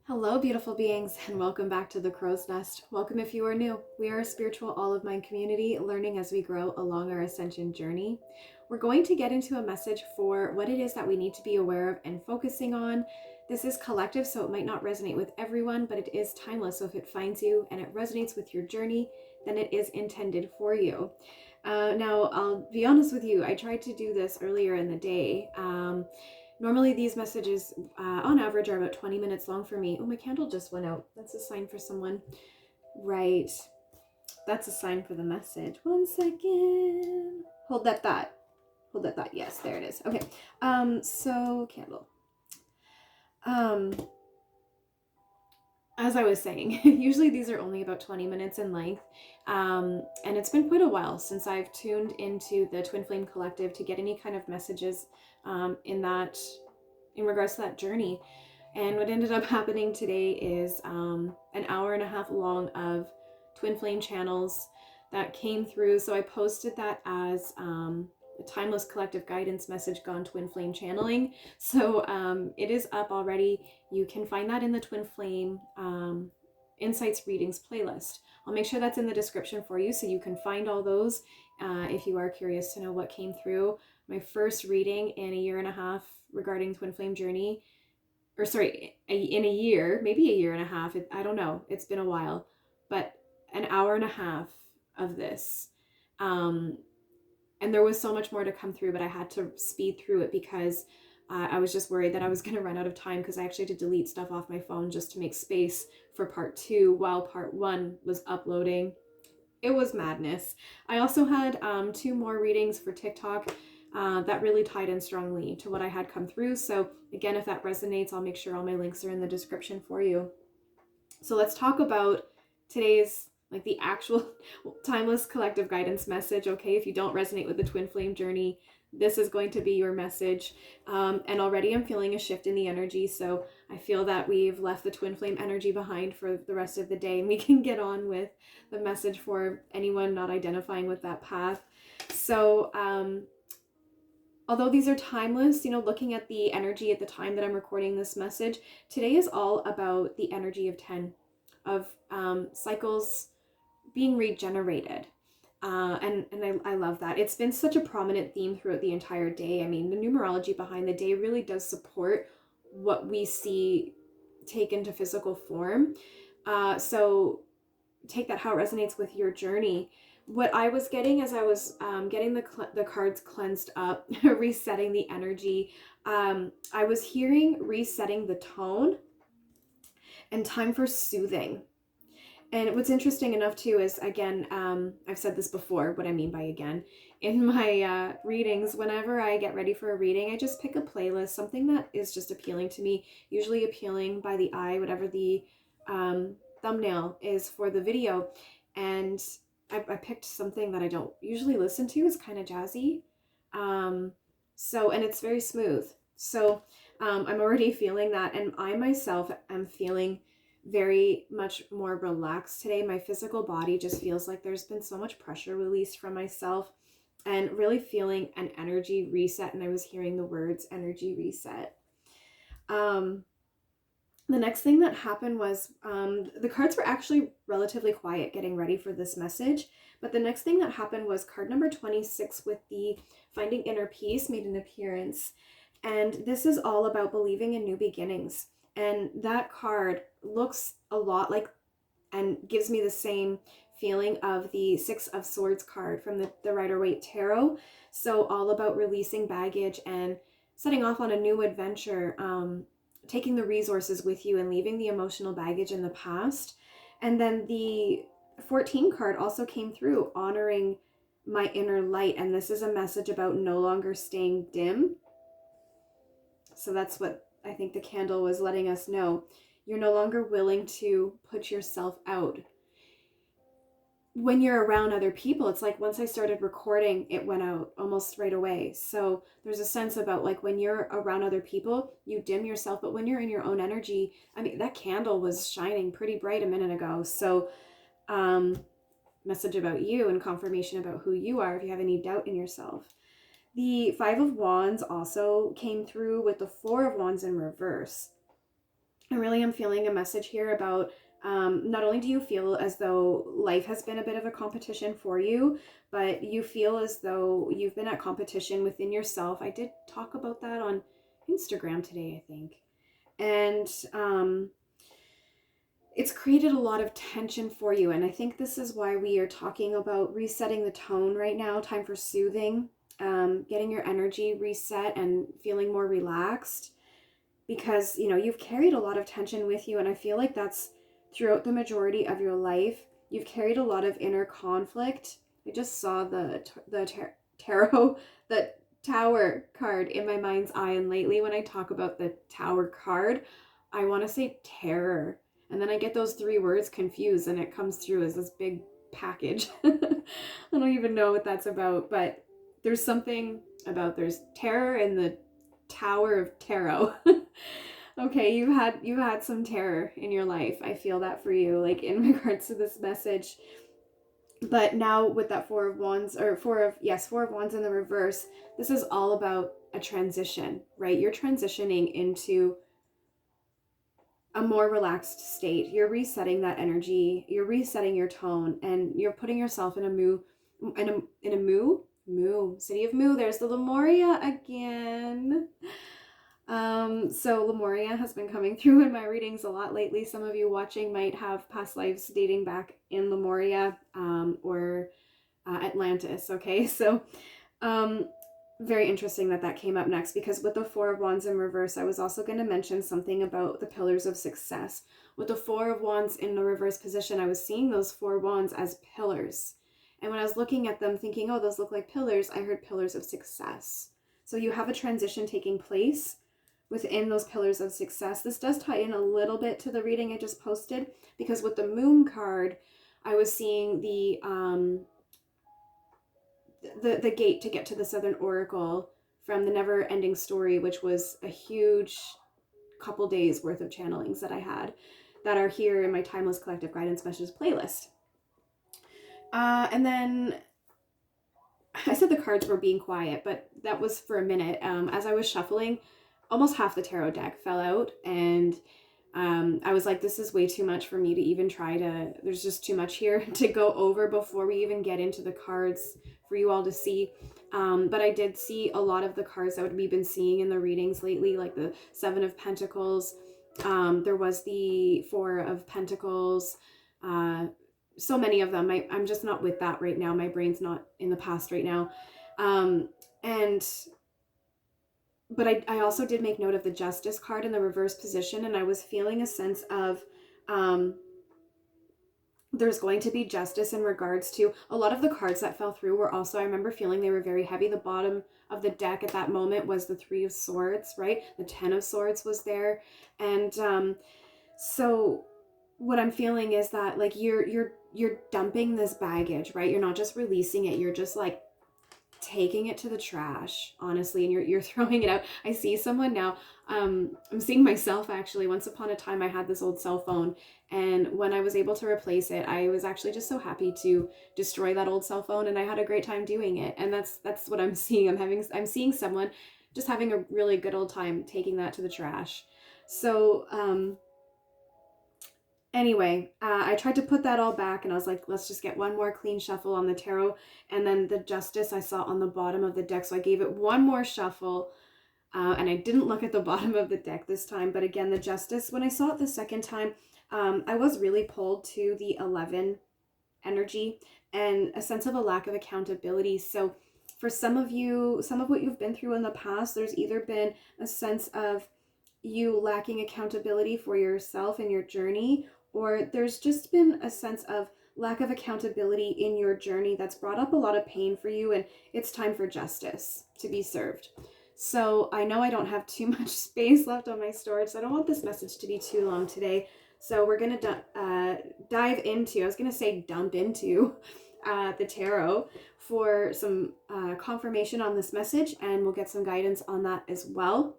Hello, beautiful beings, and welcome back to the Crow's Nest. Welcome if you are new. We are a spiritual all of mind community, learning as we grow along our ascension journey. We're going to get into a message for what it is that we need to be aware of and focusing on. This is collective, so it might not resonate with everyone, but it is timeless. So if it finds you and it resonates with your journey, then it is intended for you. Now, I'll be honest with you, I tried to do this earlier in the day. Normally these messages on average are about 20 minutes long for me. Oh, my candle just went out. That's a sign for someone. Right. That's a sign for the message. 1 second. Hold that thought. Hold that thought. Yes, there it is. Okay. So candle. As I was saying, usually these are only about 20 minutes in length. And it's been quite a while since I've tuned into the Twin Flame Collective to get any kind of messages in regards to that journey. And what ended up happening today is an hour and a half long of Twin Flame channels that came through. So I posted that as a timeless collective guidance message gone Twin Flame channeling. So it is up already. You can find that in the Twin Flame Insights Readings playlist. I'll make sure that's in the description for you so you can find all those if you are curious to know what came through. My first reading in a year and a half regarding Twin Flame journey, or sorry, in a year, maybe a year and a half, I don't know, it's been a while, but an hour and a half of this. And there was so much more to come through, but I had to speed through it because I was just worried that I was going to run out of time because I actually had to delete stuff off my phone just to make space for part 2 while part 1 was uploading. It was madness. I also had 2 more readings for TikTok that really tied in strongly to what I had come through. So again, if that resonates, I'll make sure all my links are in the description for you. So let's talk about today's, like, the actual timeless collective guidance message. Okay, if you don't resonate with the Twin Flame journey, this is going to be your message. And already I'm feeling a shift in the energy. So I feel that we've left the Twin Flame energy behind for the rest of the day, and we can get on with the message for anyone not identifying with that path. So although these are timeless, looking at the energy at the time that I'm recording this message, today is all about the energy of 10, of cycles being regenerated. And I love that. It's been such a prominent theme throughout the entire day. I mean, the numerology behind the day really does support what we see take into physical form. So take that how it resonates with your journey. What I was getting as I was getting the cards cleansed up, resetting the energy, I was hearing resetting the tone and time for soothing. And what's interesting enough too is, again, I've said this before, what I mean by again, in my readings, whenever I get ready for a reading, I just pick a playlist, something that is just appealing to me, usually appealing by the eye, whatever the thumbnail is for the video. And I picked something that I don't usually listen to. It's kind of jazzy. And it's very smooth. So I'm already feeling that. And I myself am feeling very much more relaxed today. My physical body just feels like there's been so much pressure released from myself, and really feeling an energy reset. And I was hearing the words energy reset. The next thing that happened was the cards were actually relatively quiet getting ready for this message. But the next thing that happened was card number 26 with the Finding Inner Peace made an appearance. And this is all about believing in new beginnings. And that card looks a lot like and gives me the same feeling of the 6 of Swords card from the Rider-Waite Tarot. So all about releasing baggage and setting off on a new adventure, taking the resources with you and leaving the emotional baggage in the past. And then the 14 card also came through, honoring my inner light. And this is a message about no longer staying dim. So that's what I think the candle was letting us know. You're no longer willing to put yourself out. When you're around other people, it's like once I started recording, it went out almost right away. So there's a sense about, like, when you're around other people, you dim yourself, but when you're in your own energy, I mean, that candle was shining pretty bright a minute ago. So message about you and confirmation about who you are if you have any doubt in yourself. The 5 of Wands also came through with the 4 of Wands in reverse. I really am feeling a message here about not only do you feel as though life has been a bit of a competition for you, but you feel as though you've been at competition within yourself. I did talk about that on Instagram today, I think. And it's created a lot of tension for you. And I think this is why we are talking about resetting the tone right now, time for soothing, getting your energy reset and feeling more relaxed, because you've carried a lot of tension with you, and I feel like that's throughout the majority of your life. You've carried a lot of inner conflict. I just saw the tarot, the Tower card in my mind's eye, and lately when I talk about the Tower card, I want to say terror, and then I get those three words confused, and it comes through as this big package. I don't even know what that's about, but there's something about there's terror in the Tower of Tarot. Okay, you had some terror in your life. I feel that for you, like in regards to this message. But now with that Four of Wands in the reverse, this is all about a transition, right? You're transitioning into a more relaxed state. You're resetting that energy, you're resetting your tone, and you're putting yourself in a city of Mu. There's the Lemuria again. So Lemuria has been coming through in my readings a lot lately. Some of you watching might have past lives dating back in Lemuria, or Atlantis. Okay, so very interesting that came up next, because with the Four of Wands in reverse, I was also going to mention something about the pillars of success. With the Four of Wands in the reverse position, I was seeing those four wands as pillars. And when I was looking at them thinking, oh, those look like pillars, I heard pillars of success. So you have a transition taking place within those pillars of success. This does tie in a little bit to the reading I just posted, because with the Moon card, I was seeing the gate to get to the Southern Oracle from the Never Ending Story, which was a huge couple days worth of channelings that I had that are here in my Timeless Collective Guidance Messages playlist. And then I said the cards were being quiet, but that was for a minute. As I was shuffling, almost half the tarot deck fell out, and I was like, this is way too much for me to even try to, there's just too much here to go over before we even get into the cards for you all to see. But I did see a lot of the cards that we've been seeing in the readings lately, like the Seven of Pentacles. There was the Four of Pentacles. So many of them. I'm just not with that right now. My brain's not in the past right now. But I also did make note of the Justice card in the reverse position, and I was feeling a sense of there's going to be justice in regards to a lot of the cards that fell through were also, I remember feeling they were very heavy. The bottom of the deck at that moment was the Three of Swords, right? The Ten of Swords was there. And so what I'm feeling is that like you're dumping this baggage, right? You're not just releasing it, you're just like taking it to the trash, honestly, and you're throwing it out. I see someone now, I'm seeing myself actually. Once upon a time I had this old cell phone, and when I was able to replace it, I was actually just so happy to destroy that old cell phone, and I had a great time doing it. And that's what I'm seeing. I'm seeing someone just having a really good old time taking that to the trash. So anyway, I tried to put that all back, and I was like, let's just get one more clean shuffle on the tarot. And then the Justice I saw on the bottom of the deck, so I gave it one more shuffle, and I didn't look at the bottom of the deck this time. But again, the Justice, when I saw it the second time, I was really pulled to the 11 energy and a sense of a lack of accountability. So for some of you, some of what you've been through in the past, there's either been a sense of you lacking accountability for yourself and your journey, or there's just been a sense of lack of accountability in your journey that's brought up a lot of pain for you, and it's time for justice to be served. So I know I don't have too much space left on my storage, so I don't want this message to be too long today. So we're going to dive into, I was going to say dump into the tarot for some confirmation on this message, and we'll get some guidance on that as well.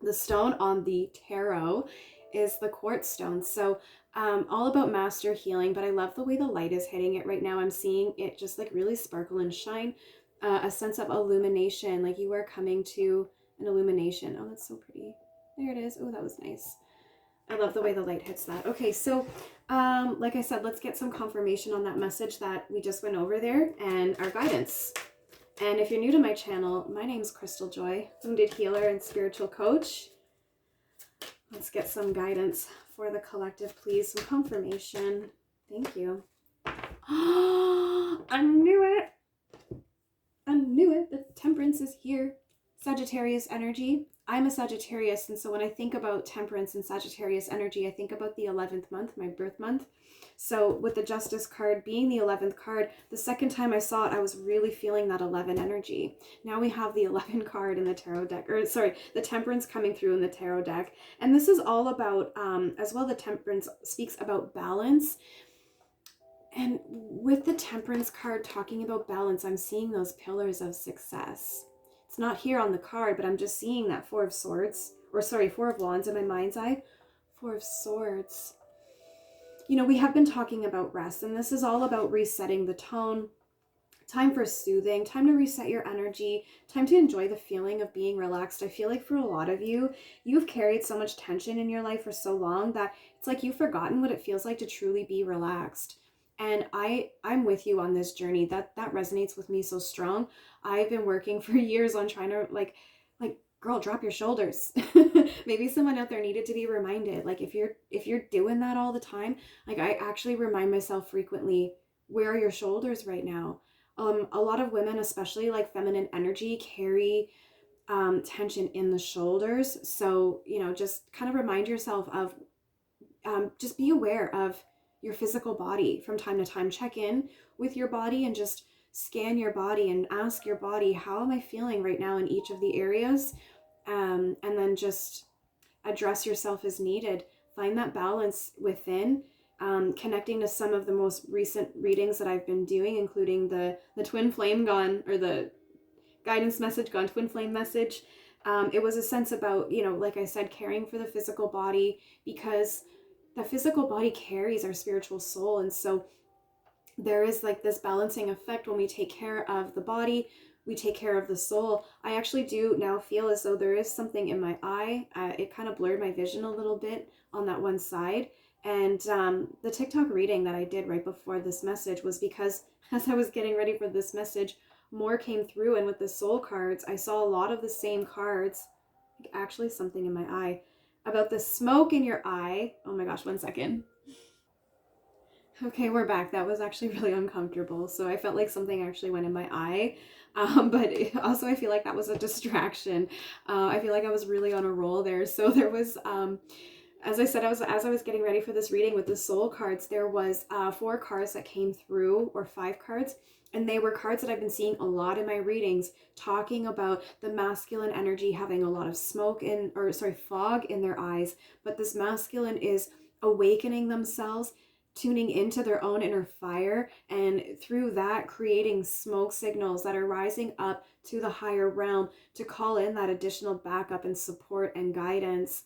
The stone on the tarot is the quartz stone. So all about master healing, but I love the way the light is hitting it right now. I'm seeing it just like really sparkle and shine, a sense of illumination, like you are coming to an illumination. Oh, that's so pretty. There it is. Oh, that was nice. I love the way the light hits that. Okay, so like I said, let's get some confirmation on that message that we just went over there and our guidance. And if you're new to my channel, my name's Crystal Joy, wounded healer and spiritual coach. Let's get some guidance for the collective, please. Some confirmation. Thank you. I knew it. I knew it. The temperance is here. Sagittarius energy. I'm a Sagittarius, and so when I think about temperance and Sagittarius energy, I think about the 11th month, my birth month. So with the Justice card being the 11th card, the second time I saw it, I was really feeling that 11 energy. Now we have the 11 card in the tarot deck, or sorry, the temperance coming through in the tarot deck. And this is all about, as well, the temperance speaks about balance. And with the temperance card talking about balance, I'm seeing those pillars of success. It's not here on the card, but I'm just seeing that Four of Swords, or sorry, Four of Wands in my mind's eye. Four of Swords. You know, we have been talking about rest, and this is all about resetting the tone. Time for soothing, time to reset your energy, time to enjoy the feeling of being relaxed. I feel like for a lot of you, you've carried so much tension in your life for so long that it's like you've forgotten what it feels like to truly be relaxed. And I'm with you on this journey. That resonates with me so strong. I've been working for years on trying to like girl, drop your shoulders. Maybe someone out there needed to be reminded. Like if you're doing that all the time, like I actually remind myself frequently, where are your shoulders right now? A lot of women, especially like feminine energy, carry tension in the shoulders. So, you know, just kind of remind yourself of, just be aware of your physical body from time to time. Check in with your body and just scan your body and ask your body, how am I feeling right now in each of the areas? And then just address yourself as needed. Find that balance within. Connecting to some of the most recent readings that I've been doing, including the twin flame gone, or the guidance message gone twin flame message. It was a sense about, you know, like I said, caring for the physical body, because the physical body carries our spiritual soul. And so there is like this balancing effect. When we take care of the body, we take care of the soul. I actually do now feel as though there is something in my eye. It kind of blurred my vision a little bit on that one side. And the TikTok reading that I did right before this message was because as I was getting ready for this message, more came through. And with the soul cards, I saw a lot of the same cards. Actually, something in my eye about the smoke in your eye. Oh my gosh, one second. Okay, we're back. That was actually really uncomfortable. So I felt like something actually went in my eye. But also I feel like that was a distraction. I feel like I was really on a roll there. So there was, as I said, as I was getting ready for this reading with the soul cards, there was 4 cards that came through, or 5 cards. And they were cards that I've been seeing a lot in my readings, talking about the masculine energy having a lot of fog in their eyes. But this masculine is awakening themselves, tuning into their own inner fire, and through that creating smoke signals that are rising up to the higher realm to call in that additional backup and support and guidance.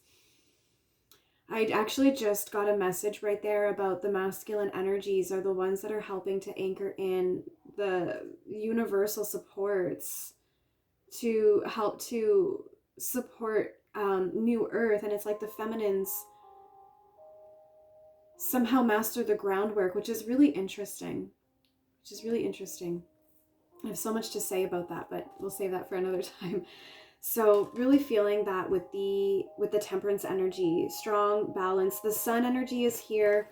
I actually just got a message right there about the masculine energies are the ones that are helping to anchor in the universal supports to help to support New Earth. And it's like the feminines somehow master the groundwork, which is really interesting. I have so much to say about that, but we'll save that for another time. So really feeling that with the temperance energy, strong balance. The sun energy is here.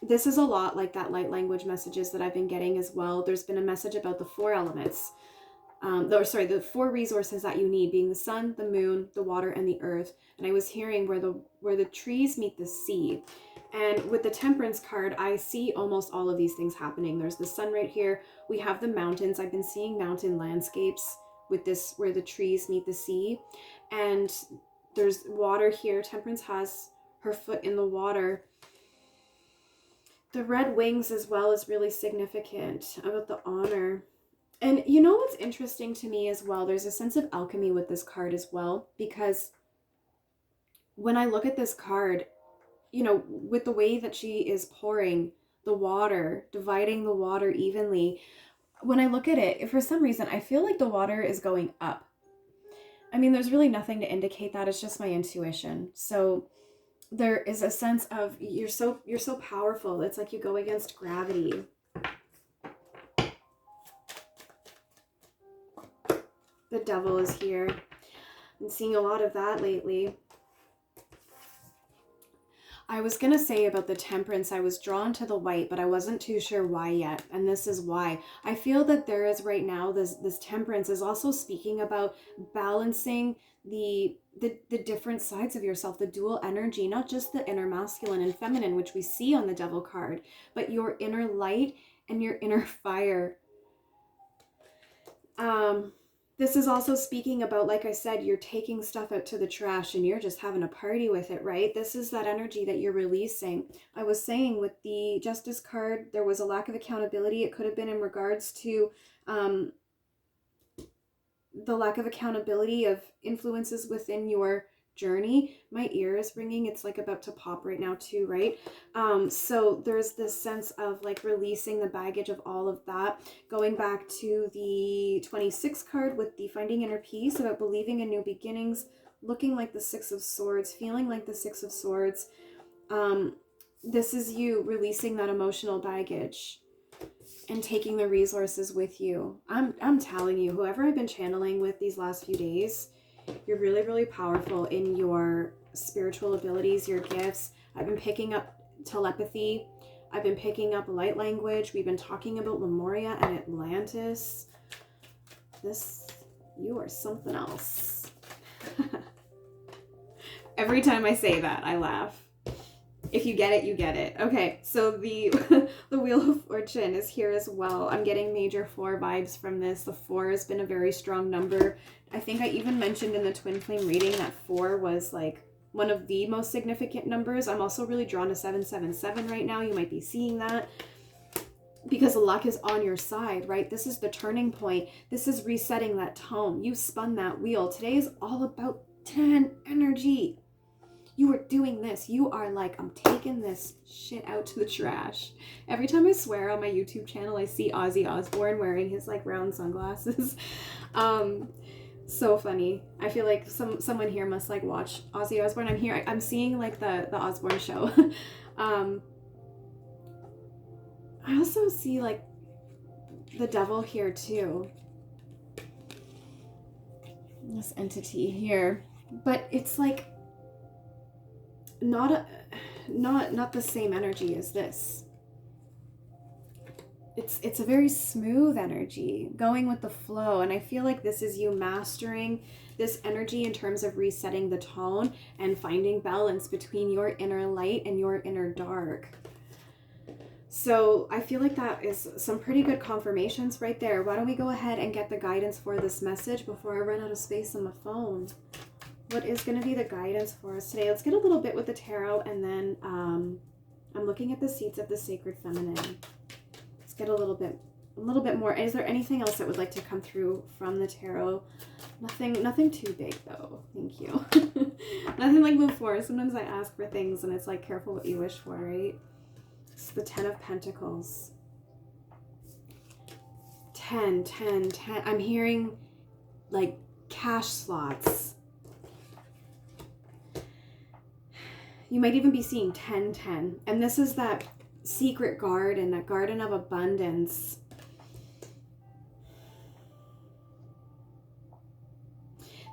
This is a lot like that light language messages that I've been getting as well. There's been a message about the 4 elements. The 4 resources that you need, being the sun, the moon, the water, and the earth. And I was hearing where the trees meet the sea. And with the temperance card, I see almost all of these things happening. There's the sun right here. We have the mountains. I've been seeing mountain landscapes with this, where the trees meet the sea. And there's water here. Temperance has her foot in the water. The red wings as well is really significant about the honor. And you know what's interesting to me as well? There's a sense of alchemy with this card as well, because when I look at this card, you know, with the way that she is pouring the water, dividing the water evenly, when I look at it, for some reason, I feel like the water is going up. I mean, there's really nothing to indicate that. It's just my intuition. So there is a sense of you're so powerful. It's like you go against gravity. The devil is here. I'm seeing a lot of that lately. I was going to say about the temperance, I was drawn to the white, but I wasn't too sure why yet. And this is why. I feel that there is right now, this temperance is also speaking about balancing the different sides of yourself, the dual energy, not just the inner masculine and feminine, which we see on the devil card, but your inner light and your inner fire. This is also speaking about, like I said, you're taking stuff out to the trash and you're just having a party with it, right? This is that energy that you're releasing. I was saying with the Justice card, there was a lack of accountability. It could have been in regards to the lack of accountability of influences within your journey. My ear is ringing. It's like about to pop right now too, right? So there's this sense of like releasing the baggage of all of that. Going back to the 26 card with the finding inner peace, about believing in new beginnings, looking like the Six of Swords, feeling like the Six of Swords. This is you releasing that emotional baggage and taking the resources with you. I'm telling you, whoever I've been channeling with these last few days, you're really, really powerful in your spiritual abilities, your gifts. I've been picking up telepathy. I've been picking up light language. We've been talking about Lemuria and Atlantis. You are something else. Every time I say that, I laugh. If you get it, you get it. Okay, so the the Wheel of Fortune is here as well. I'm getting major 4 vibes from this. The 4 has been a very strong number. I think I even mentioned in the twin flame reading that 4 was like one of the most significant numbers. I'm also really drawn to 777 right now. You might be seeing that because the luck is on your side, right? This is the turning point. This is resetting that tone. You spun that wheel. Today is all about 10 energy. You are doing this. You are like, I'm taking this shit out to the trash. Every time I swear on my YouTube channel, I see Ozzy Osbourne wearing his like round sunglasses. So funny. I feel like someone here must like watch Ozzy Osbourne. I'm seeing like the Osbourne show. I also see like the devil here too. This entity here. But it's like not the same energy as this. It's a very smooth energy, going with the flow, and I feel like this is you mastering this energy in terms of resetting the tone and finding balance between your inner light and your inner dark. So I feel like that is some pretty good confirmations right there. Why don't we go ahead and get the guidance for this message before I run out of space on the phone? What is going to be the guidance for us today? Let's get a little bit with the tarot, and then I'm looking at the seeds of the sacred feminine. Let's get a little bit more. Is there anything else that would like to come through from the tarot? Nothing too big though. Thank you. Nothing like before. Sometimes I ask for things and it's like, careful what you wish for, right? It's the 10 of Pentacles. 10. I'm hearing like cash slots. You might even be seeing 10. And this is that secret garden, that garden of abundance.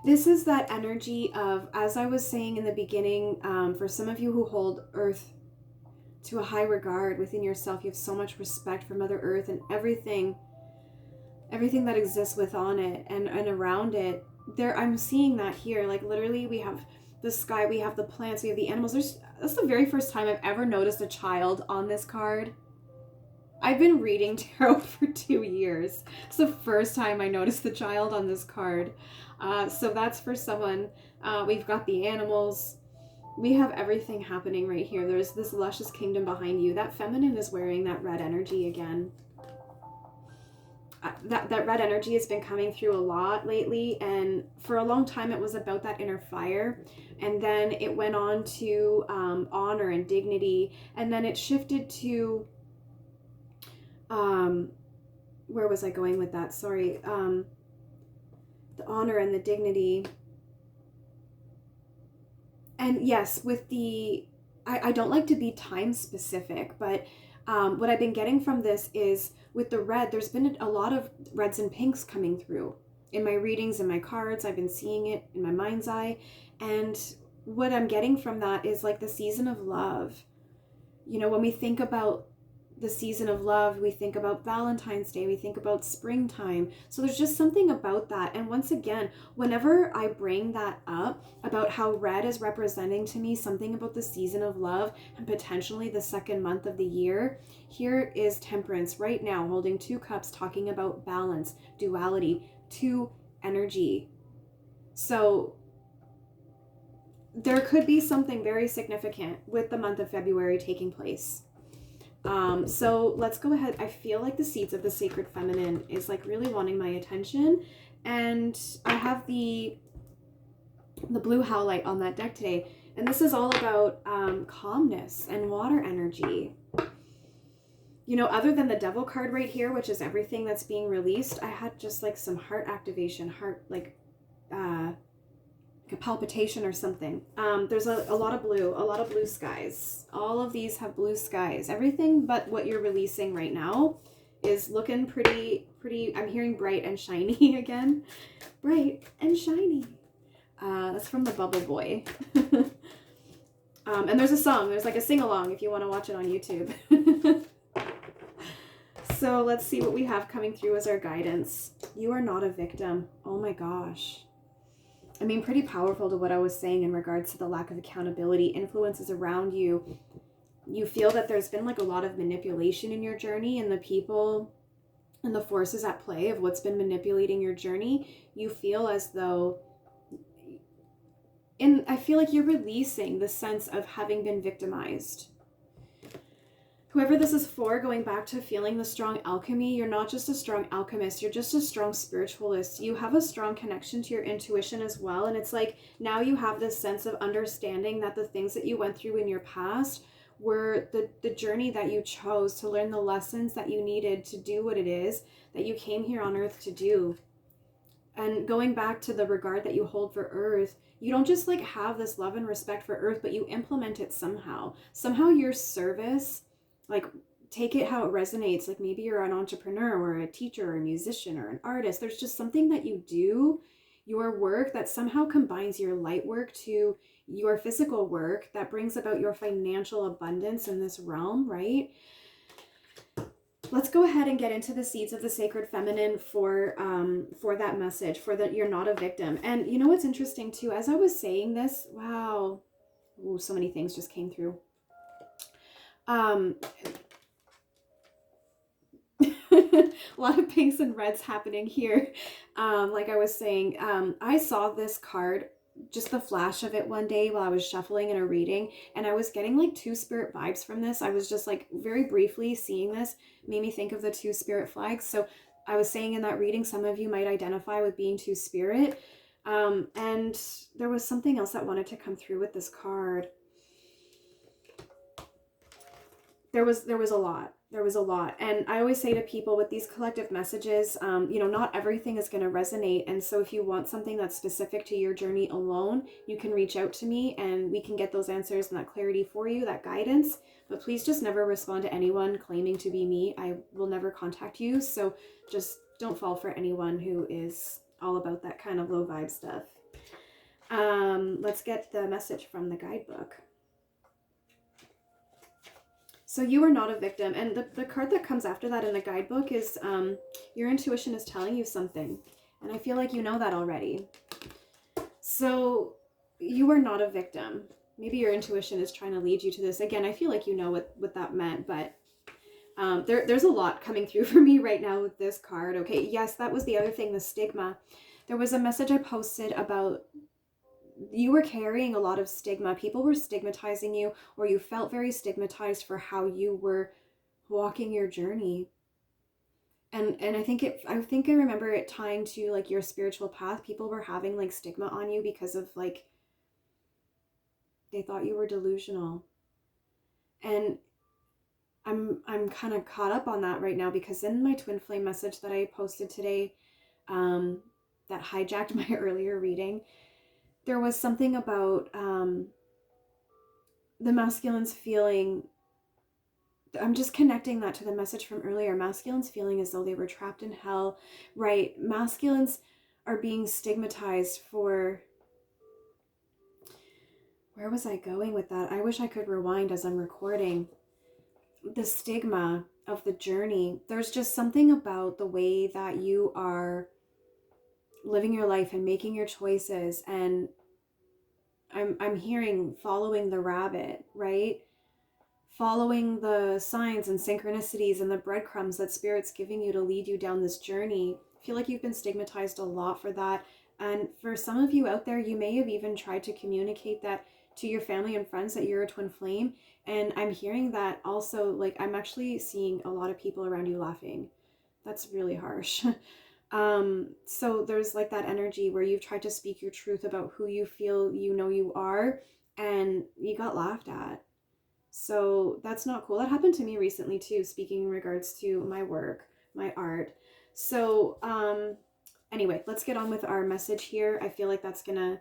This is that energy of, as I was saying in the beginning, for some of you who hold Earth to a high regard within yourself, you have so much respect for Mother Earth and everything that exists within it and around it. I'm seeing that here. Like literally, we have the sky, we have the plants, we have the animals. That's the very first time I've ever noticed a child on this card. I've been reading tarot for 2 years. It's the first time I noticed the child on this card. So that's for someone. We've got the animals. We have everything happening right here. There's this luscious kingdom behind you. That feminine is wearing that red energy again. That red energy has been coming through a lot lately, and for a long time it was about that inner fire, and then it went on to honor and dignity, and then it shifted to where was I going with that? Sorry. The honor and the dignity. And yes, with the, I don't like to be time specific, but what I've been getting from this is with the red, there's been a lot of reds and pinks coming through in my readings and my cards. I've been seeing it in my mind's eye. And what I'm getting from that is like the season of love. You know, when we think about the season of love, we think about Valentine's Day, we think about springtime. So there's just something about that. And once again, whenever I bring that up about how red is representing to me something about the season of love and potentially the second month of the year, here is Temperance right now holding 2 cups, talking about balance, duality, 2 energy. So there could be something very significant with the month of February taking place. So let's go ahead. I feel like the seeds of the sacred feminine is like really wanting my attention, and I have the blue howlite on that deck today, and this is all about calmness and water energy. You know, other than the devil card right here, which is everything that's being released, I had just like some heart activation, heart like a palpitation or something. There's a lot of blue skies. All of these have blue skies. Everything but what you're releasing right now is looking pretty. I'm hearing bright and shiny again. Bright and shiny. That's from the Bubble Boy. And there's a song. There's like a sing-along if you want to watch it on YouTube. So let's see what we have coming through as our guidance. You are not a victim. Oh my gosh. I mean, pretty powerful to what I was saying in regards to the lack of accountability, influences around you. You feel that there's been like a lot of manipulation in your journey, and the people and the forces at play of what's been manipulating your journey. You feel as though, and I feel like you're releasing the sense of having been victimized. Whoever this is for, going back to feeling the strong alchemy, you're not just a strong alchemist, you're just a strong spiritualist. You have a strong connection to your intuition as well. And it's like now you have this sense of understanding that the things that you went through in your past were the journey that you chose to learn the lessons that you needed to do what it is that you came here on earth to do. And going back to the regard that you hold for earth, you don't just like have this love and respect for earth, but you implement it somehow. Somehow your service, like take it how it resonates. Like maybe you're an entrepreneur or a teacher or a musician or an artist. There's just something that you do, your work, that somehow combines your light work to your physical work that brings about your financial abundance in this realm, right? Let's go ahead and get into the seeds of the sacred feminine for that message, for that you're not a victim. And you know what's interesting too, as I was saying this, wow, ooh, so many things just came through. A lot of pinks and reds happening here. Like I was saying, I saw this card, just the flash of it one day while I was shuffling in a reading, and I was getting like 2 spirit vibes from this. I was just like very briefly seeing this, made me think of the 2 spirit flags. So I was saying in that reading, some of you might identify with being 2 spirit. And there was something else that wanted to come through with this card. There was a lot. There was a lot. And I always say to people with these collective messages, you know, not everything is going to resonate. And so if you want something that's specific to your journey alone, you can reach out to me and we can get those answers and that clarity for you, that guidance. But please just never respond to anyone claiming to be me. I will never contact you. So just don't fall for anyone who is all about that kind of low vibe stuff. Let's get the message from the guidebook. So you are not a victim. And the card that comes after that in the guidebook is your intuition is telling you something. And I feel like you know that already. So you are not a victim. Maybe your intuition is trying to lead you to this. Again, I feel like you know what that meant, but there's a lot coming through for me right now with this card. Okay, yes, that was the other thing, the stigma. There was a message I posted about you were carrying a lot of stigma. People were stigmatizing you, or you felt very stigmatized for how you were walking your journey. And I think I remember it tying to like your spiritual path. People were having like stigma on you because of like they thought you were delusional. And I'm kind of caught up on that right now because in my twin flame message that I posted today, that hijacked my earlier reading, there was something about the masculine's feeling, I'm just connecting that to the message from earlier. Masculines feeling as though they were trapped in hell, right? Masculines are being stigmatized for, where was I going with that? I wish I could rewind as I'm recording. The stigma of the journey. There's just something about the way that you are living your life and making your choices. And I'm hearing following the rabbit, right? Following the signs and synchronicities and the breadcrumbs that Spirit's giving you to lead you down this journey. I feel like you've been stigmatized a lot for that. And for some of you out there, you may have even tried to communicate that to your family and friends that you're a twin flame. And I'm hearing that also, like, I'm actually seeing a lot of people around you laughing. That's really harsh. So there's like that energy where you've tried to speak your truth about who you feel you know you are, and you got laughed at. So that's not cool. That happened to me recently too, speaking in regards to my work, my art. So anyway, let's get on with our message here. I feel like that's gonna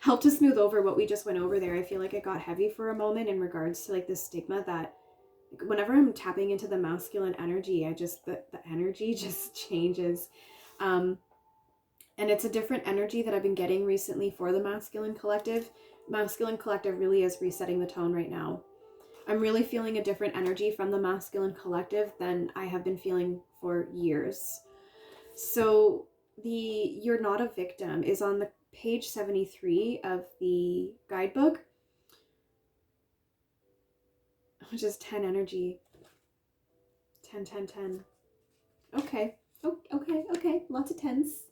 help to smooth over what we just went over there. I feel like it got heavy for a moment in regards to like the stigma that whenever I'm tapping into the masculine energy, the energy just changes. And it's a different energy that I've been getting recently for the masculine collective. Masculine collective really is resetting the tone right now. I'm really feeling a different energy from the masculine collective than I have been feeling for years. So the You're Not a Victim is on the page 73 of the guidebook, which is 10 energy. 10, 10, 10. Okay. Oh, okay. Lots of tens.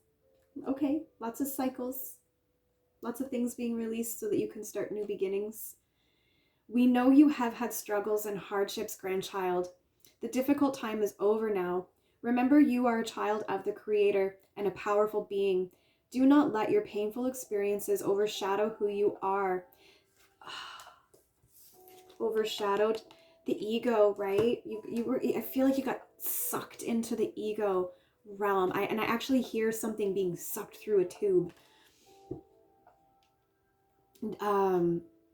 Okay. Lots of cycles. Lots of things being released so that you can start new beginnings. We know you have had struggles and hardships, grandchild. The difficult time is over now. Remember, you are a child of the Creator and a powerful being. Do not let your painful experiences overshadow who you are. Overshadowed the ego, right? You were. I feel like you got sucked into the ego realm. I actually hear something being sucked through a tube.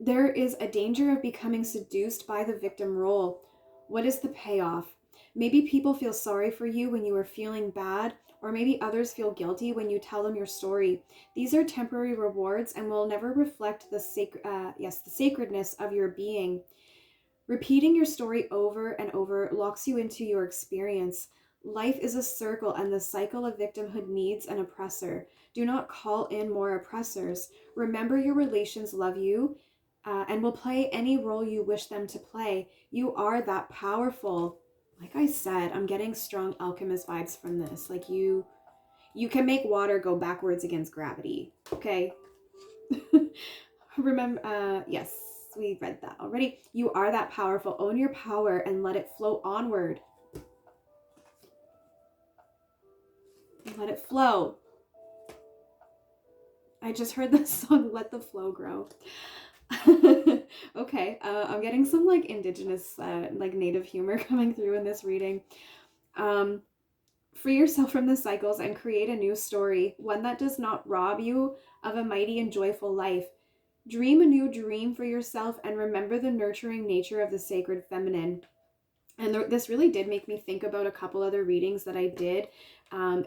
There is a danger of becoming seduced by the victim role. What is the payoff? Maybe people feel sorry for you when you are feeling bad, or maybe others feel guilty when you tell them your story. These are temporary rewards and will never reflect the sacredness of your being. Repeating your story over and over locks you into your experience. Life is a circle, and the cycle of victimhood needs an oppressor. Do not call in more oppressors. Remember, your relations love you and will play any role you wish them to play. You are that powerful. Like I said, I'm getting strong alchemist vibes from this. Like you can make water go backwards against gravity. Okay. Remember, yes, we read that already. You are that powerful. Own your power and let it flow onward. Let it flow. I just heard the song Let the Flow Grow. Okay, I'm getting some like indigenous, like native humor coming through in this reading. Free yourself from the cycles and create a new story, one that does not rob you of a mighty and joyful life. Dream a new dream for yourself and remember the nurturing nature of the sacred feminine. And this really did make me think about a couple other readings that I did,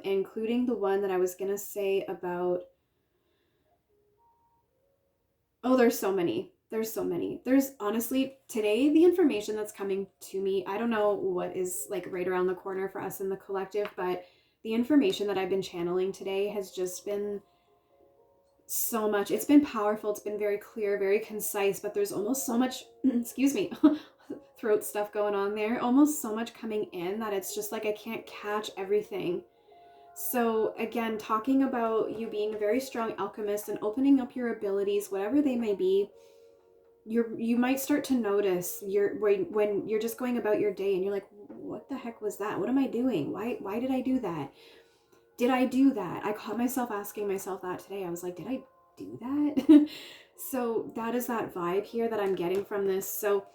including the one that I was going to say about... Oh, there's so many. There's honestly, today, the information that's coming to me, I don't know what is like right around the corner for us in the collective, but the information that I've been channeling today has just been so much. It's been powerful. It's been very clear, very concise, but there's almost so much, excuse me, throat stuff going on there. Almost so much coming in that it's just like I can't catch everything. So again, talking about you being a very strong alchemist and opening up your abilities, whatever they may be, you might start to notice when you're just going about your day and you're like, what the heck was that? What am I doing? Why did I do that? Did I do that? I caught myself asking myself that today. I was like, did I do that? So that is that vibe here that I'm getting from this. So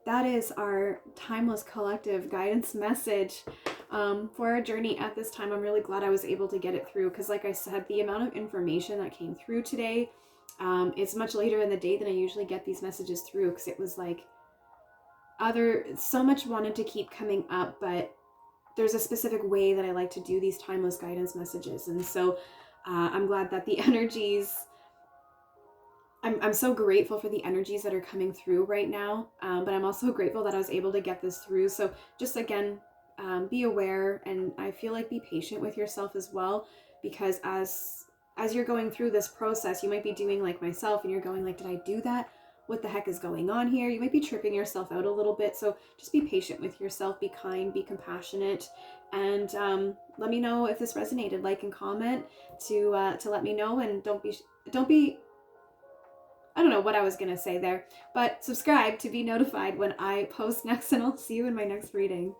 that is our timeless collective guidance message for our journey at this time. I'm really glad I was able to get it through because, like I said, the amount of information that came through today, It's much later in the day than I usually get these messages through, because it was like so much wanted to keep coming up, but there's a specific way that I like to do these timeless guidance messages. And so I'm glad that the energies, I'm so grateful for the energies that are coming through right now. But I'm also grateful that I was able to get this through. So just again, be aware, and I feel like be patient with yourself as well, because as you're going through this process, you might be doing like myself and you're going like, did I do that? What the heck is going on here? You might be tripping yourself out a little bit. So just be patient with yourself, be kind, be compassionate, and let me know if this resonated. Like and comment to let me know, and don't be I don't know what I was gonna say there, but subscribe to be notified when I post next, and I'll see you in my next reading.